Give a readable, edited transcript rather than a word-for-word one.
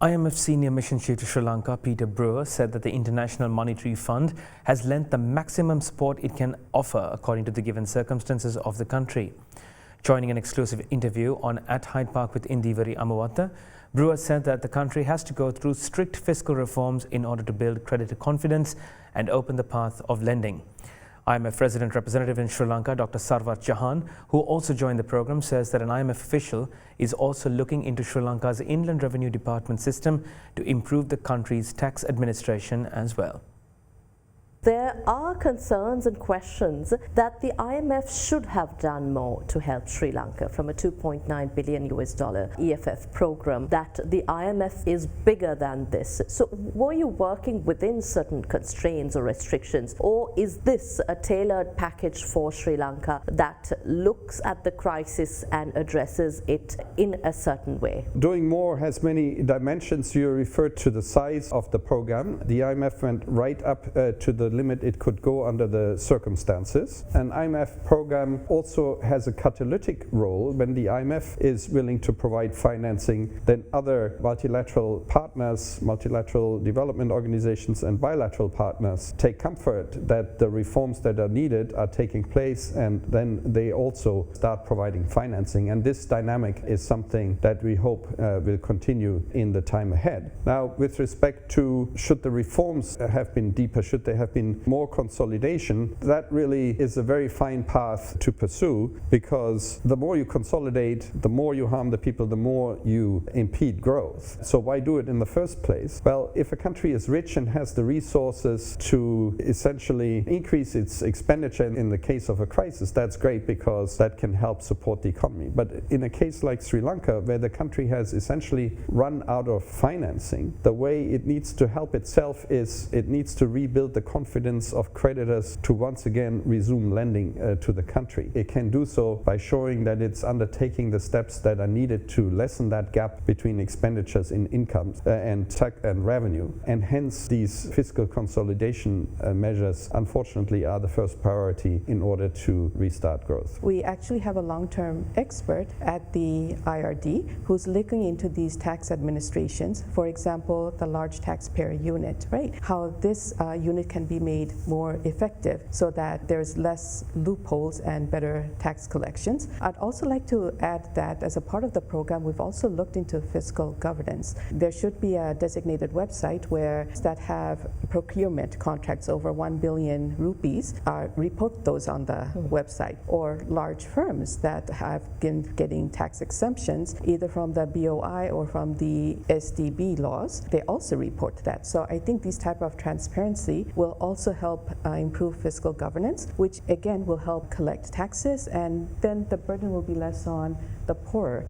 IMF Senior Mission Chief to Sri Lanka, Peter Brewer, said that the International Monetary Fund has lent the maximum support it can offer according to the given circumstances of the country. Joining an exclusive interview on At Hyde Park with Indivari Amawatta, Brewer said that the country has to go through strict fiscal reforms in order to build creditor confidence and open the path of lending. IMF Resident Representative in Sri Lanka, Dr. Sarwar Jahan, who also joined the program, says that an IMF official is also looking into Sri Lanka's Inland Revenue Department system to improve the country's tax administration as well. There are concerns and questions that the IMF should have done more to help Sri Lanka from a $2.9 billion EFF program, that the IMF is bigger than this. So were you working within certain constraints or restrictions, or is this a tailored package for Sri Lanka that looks at the crisis and addresses it in a certain way? Doing more has many dimensions. You referred to the size of the program. The IMF went right up to the limit it could go under the circumstances. An IMF program also has a catalytic role. When the IMF is willing to provide financing, then other multilateral partners, multilateral development organizations and bilateral partners take comfort that the reforms that are needed are taking place, and then they also start providing financing. And this dynamic is something that we hope will continue in the time ahead. Now, with respect to should the reforms have been deeper, should there have been more consolidation, that really is a very fine path to pursue, because the more you consolidate, the more you harm the people, the more you impede growth. So why do it in the first place? Well, if a country is rich and has the resources to essentially increase its expenditure in the case of a crisis, that's great, because that can help support the economy. But in a case like Sri Lanka, where the country has essentially run out of financing, the way it needs to help itself is it needs to rebuild the confidence of creditors to once again resume lending to the country. It can do so by showing that it's undertaking the steps that are needed to lessen that gap between expenditures in incomes and revenue. And hence these fiscal consolidation measures, unfortunately, are the first priority in order to restart growth. We actually have a long-term expert at the IRD who's looking into these tax administrations. For example, the large taxpayer unit, right? How this unit can be made more effective so that there's less loopholes and better tax collections. I'd also like to add that as a part of the program, we've also looked into fiscal governance. There should be a designated website where that have procurement contracts over 1 billion rupees, report those on the website, or large firms that have been getting tax exemptions either from the BOI or from the SDB laws. They also report that. So I think these type of transparency will also help improve fiscal governance, which again will help collect taxes, and then the burden will be less on the poorer.